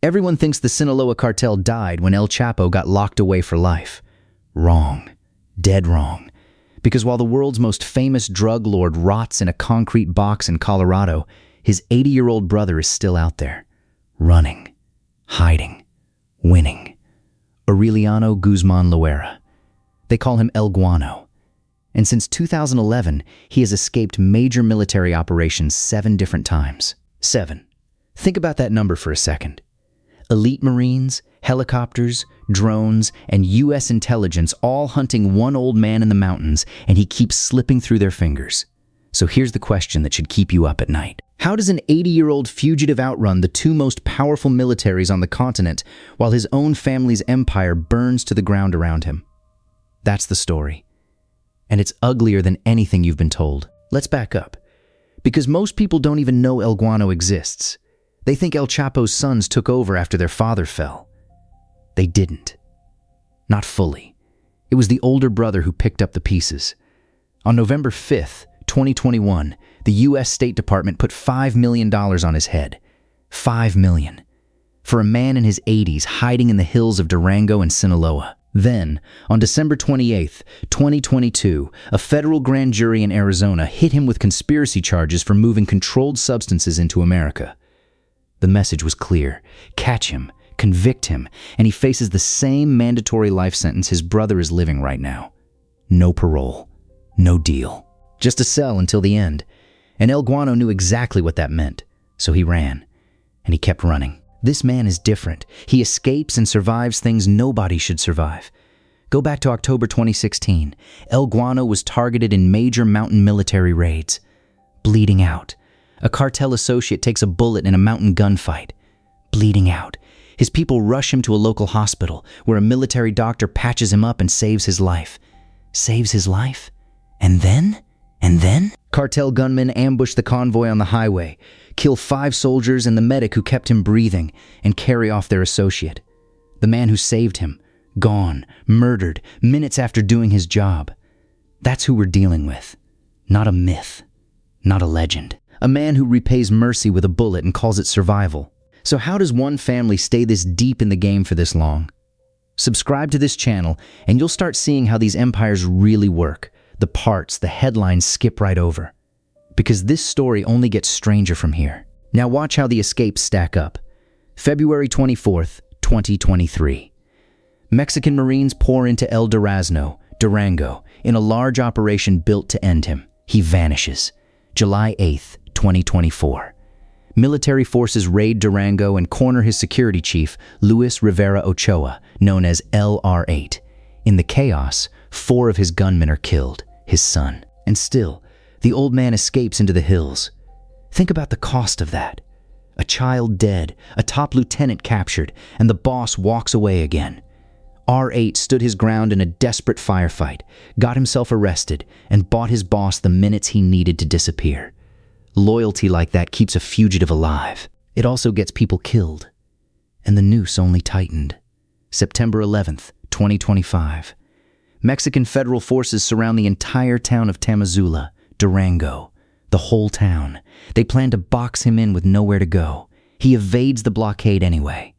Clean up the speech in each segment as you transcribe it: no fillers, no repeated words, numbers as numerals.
Everyone thinks the Sinaloa Cartel died when El Chapo got locked away for life. Wrong. Dead wrong. Because while the world's most famous drug lord rots in a concrete box in Colorado, his 80-year-old brother is still out there, running, hiding, winning. Aureliano Guzmán Loera. They call him El Guano. And since 2011, he has escaped major military operations 7 different times. 7. Think about that number for a second. Elite Marines, helicopters, drones, and U.S. intelligence all hunting one old man in the mountains, and he keeps slipping through their fingers. So here's the question that should keep you up at night. How does an 80-year-old fugitive outrun the 2 most powerful militaries on the continent while his own family's empire burns to the ground around him? That's the story. And it's uglier than anything you've been told. Let's back up. Because most people don't even know El Guano exists. They think El Chapo's sons took over after their father fell. They didn't. Not fully. It was the older brother who picked up the pieces. On November 5th, 2021, the U.S. State Department put $5 million on his head. $5 million. For a man in his 80s hiding in the hills of Durango and Sinaloa. Then, on December 28th, 2022, a federal grand jury in Arizona hit him with conspiracy charges for moving controlled substances into America. The message was clear. Catch him, convict him, and he faces the same mandatory life sentence his brother is living right now. No parole. No deal. Just a cell until the end. And El Guano knew exactly what that meant. So he ran. And he kept running. This man is different. He escapes and survives things nobody should survive. Go back to October 2016. El Guano was targeted in major mountain military raids. Bleeding out. A cartel associate takes a bullet in a mountain gunfight. Bleeding out. His people rush him to a local hospital, where a military doctor patches him up and saves his life. Saves his life? And then? Cartel gunmen ambush the convoy on the highway, kill 5 soldiers and the medic who kept him breathing, and carry off their associate. The man who saved him, gone, murdered, minutes after doing his job. That's who we're dealing with. Not a myth. Not a legend. A man who repays mercy with a bullet and calls it survival. So how does one family stay this deep in the game for this long? Subscribe to this channel and you'll start seeing how these empires really work. The parts, the headlines skip right over. Because this story only gets stranger from here. Now watch how the escapes stack up. February 24th, 2023. Mexican Marines pour into El Durazno, Durango, in a large operation built to end him. He vanishes. July 8th, 2024. Military forces raid Durango and corner his security chief, Luis Rivera Ochoa, known as LR8. In the chaos, 4 of his gunmen are killed, his son. And still, the old man escapes into the hills. Think about the cost of that. A child dead, a top lieutenant captured, and the boss walks away again. R8 stood his ground in a desperate firefight, got himself arrested, and bought his boss the minutes he needed to disappear. Loyalty like that keeps a fugitive alive. It also gets people killed. And the noose only tightened. September 11th, 2025. Mexican federal forces surround the entire town of Tamazula, Durango. The whole town. They plan to box him in with nowhere to go. He evades the blockade anyway.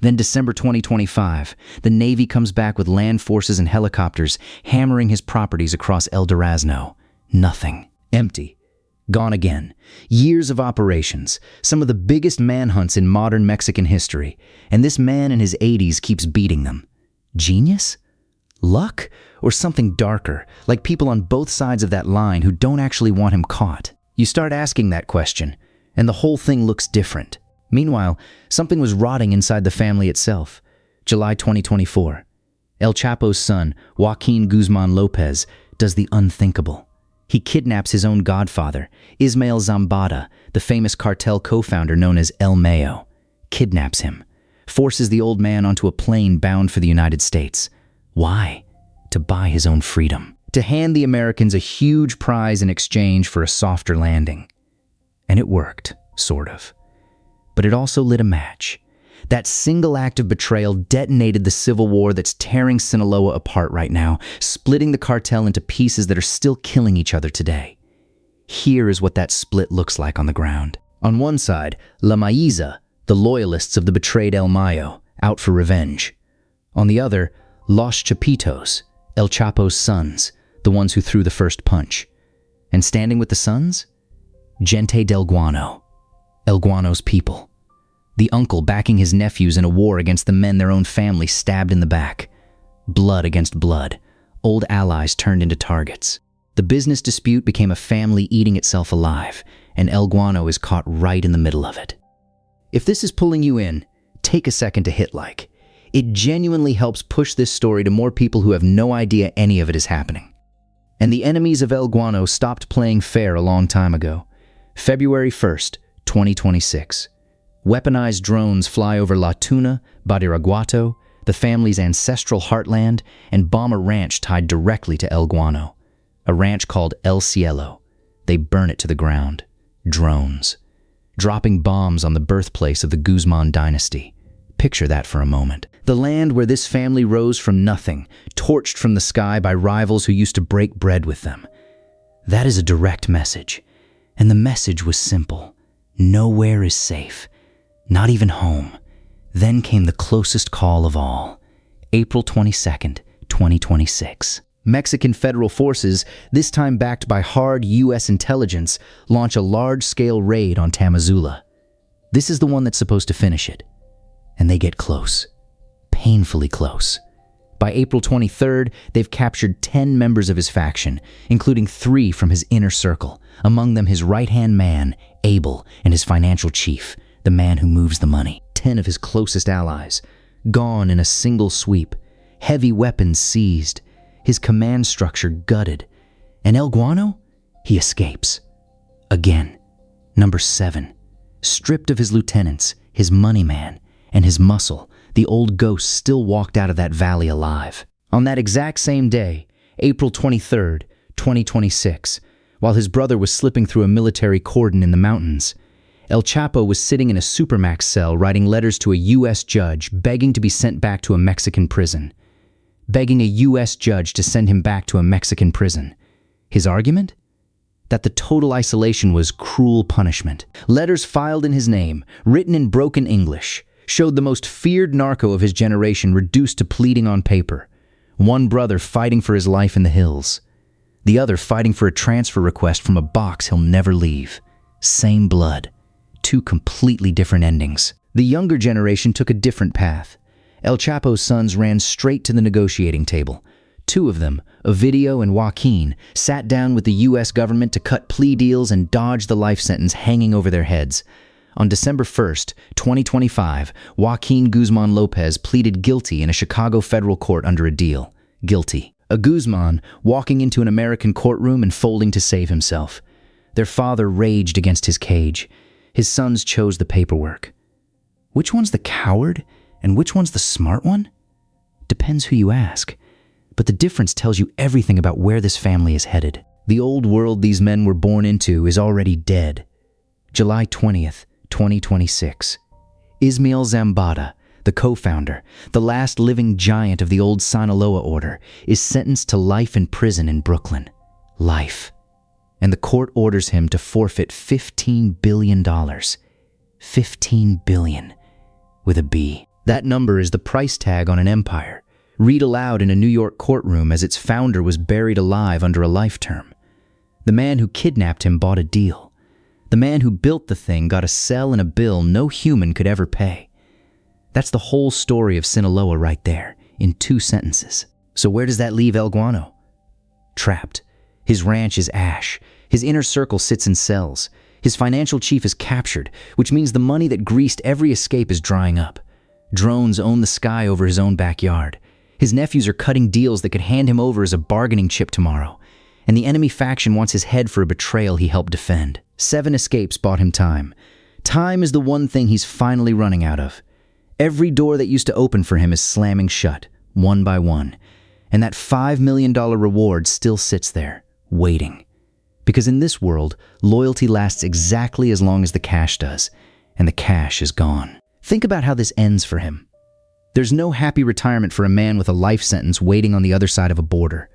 Then December 2025, the Navy comes back with land forces and helicopters, hammering his properties across El Durazno. Nothing. Empty. Gone again. Years of operations, some of the biggest manhunts in modern Mexican history, and this man in his 80s keeps beating them. Genius? Luck? Or something darker, like people on both sides of that line who don't actually want him caught? You start asking that question, and the whole thing looks different. Meanwhile, something was rotting inside the family itself. July 2024. El Chapo's son, Joaquin Guzman Lopez, does the unthinkable. He kidnaps his own godfather, Ismael Zambada, the famous cartel co-founder known as El Mayo. Kidnaps him. Forces the old man onto a plane bound for the United States. Why? To buy his own freedom. To hand the Americans a huge prize in exchange for a softer landing. And it worked, sort of. But it also lit a match. That single act of betrayal detonated the civil war that's tearing Sinaloa apart right now, splitting the cartel into pieces that are still killing each other today. Here is what that split looks like on the ground. On one side, La Maiza, the loyalists of the betrayed El Mayo, out for revenge. On the other, Los Chapitos, El Chapo's sons, the ones who threw the first punch. And standing with the sons? Gente del Guano, El Guano's people. The uncle backing his nephews in a war against the men their own family stabbed in the back. Blood against blood, old allies turned into targets. The business dispute became a family eating itself alive, and El Guano is caught right in the middle of it. If this is pulling you in, take a second to hit like. It genuinely helps push this story to more people who have no idea any of it is happening. And the enemies of El Guano stopped playing fair a long time ago. February 1st, 2026. Weaponized drones fly over La Tuna, Badiraguato, the family's ancestral heartland, and bomb a ranch tied directly to El Guano. A ranch called El Cielo. They burn it to the ground. Drones. Dropping bombs on the birthplace of the Guzman dynasty. Picture that for a moment. The land where this family rose from nothing, torched from the sky by rivals who used to break bread with them. That is a direct message. And the message was simple. Nowhere is safe. Not even home. Then came the closest call of all. April 22nd, 2026. Mexican federal forces, this time backed by hard U.S. intelligence, launch a large-scale raid on Tamazula. This is the one that's supposed to finish it. And they get close. Painfully close. By April 23rd, they've captured 10 members of his faction, including 3 from his inner circle, among them his right-hand man, Abel, and his financial chief, the man who moves the money. 10 of his closest allies, gone in a single sweep, heavy weapons seized, his command structure gutted. And El Guano? He escapes. Again. Number 7. Stripped of his lieutenants, his money man, and his muscle, the old ghost still walked out of that valley alive. On that exact same day, April 23rd, 2026, while his brother was slipping through a military cordon in the mountains, El Chapo was sitting in a supermax cell writing letters to a U.S. judge begging to be sent back to a Mexican prison. Begging a U.S. judge to send him back to a Mexican prison. His argument? That the total isolation was cruel punishment. Letters filed in his name, written in broken English, showed the most feared narco of his generation reduced to pleading on paper. One brother fighting for his life in the hills. The other fighting for a transfer request from a box he'll never leave. Same blood. 2 completely different endings. The younger generation took a different path. El Chapo's sons ran straight to the negotiating table. 2 of them, Ovidio and Joaquin, sat down with the U.S. government to cut plea deals and dodge the life sentence hanging over their heads. On December 1st, 2025, Joaquin Guzmán Lopez pleaded guilty in a Chicago federal court under a deal. Guilty. A Guzman walking into an American courtroom and folding to save himself. Their father raged against his cage. His sons chose the paperwork. Which one's the coward and which one's the smart one? Depends who you ask. But the difference tells you everything about where this family is headed. The old world these men were born into is already dead. July 20th, 2026. Ismael Zambada, the co-founder, the last living giant of the old Sinaloa order, is sentenced to life in prison in Brooklyn. Life. And the court orders him to forfeit $15 billion. $15 billion. With a B. That number is the price tag on an empire. Read aloud in a New York courtroom as its founder was buried alive under a life term. The man who kidnapped him bought a deal. The man who built the thing got a cell and a bill no human could ever pay. That's the whole story of Sinaloa right there, in 2 sentences. So where does that leave El Guano? Trapped. His ranch is ash. His inner circle sits in cells. His financial chief is captured, which means the money that greased every escape is drying up. Drones own the sky over his own backyard. His nephews are cutting deals that could hand him over as a bargaining chip tomorrow. And the enemy faction wants his head for a betrayal he helped defend. 7 escapes bought him time. Time is the one thing he's finally running out of. Every door that used to open for him is slamming shut, one by one. And that $5 million reward still sits there, waiting. Because in this world, loyalty lasts exactly as long as the cash does, and the cash is gone. Think about how this ends for him. There's no happy retirement for a man with a life sentence waiting on the other side of a border.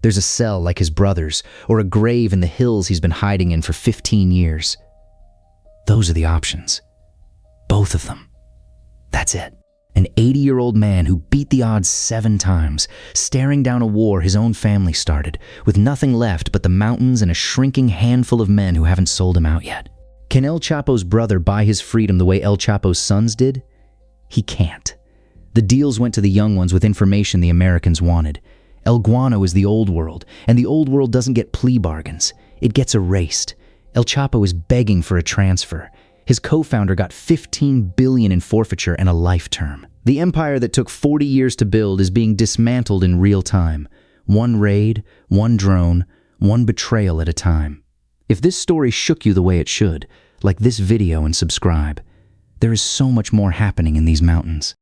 There's a cell like his brother's, or a grave in the hills he's been hiding in for 15 years. Those are the options. Both of them. That's it. An 80-year-old man who beat the odds 7 times, staring down a war his own family started, with nothing left but the mountains and a shrinking handful of men who haven't sold him out yet. Can El Chapo's brother buy his freedom the way El Chapo's sons did? He can't. The deals went to the young ones with information the Americans wanted. El Guano is the old world, and the old world doesn't get plea bargains. It gets erased. El Chapo is begging for a transfer. His co-founder got $15 billion in forfeiture and a life term. The empire that took 40 years to build is being dismantled in real time. One raid, one drone, one betrayal at a time. If this story shook you the way it should, like this video and subscribe. There is so much more happening in these mountains.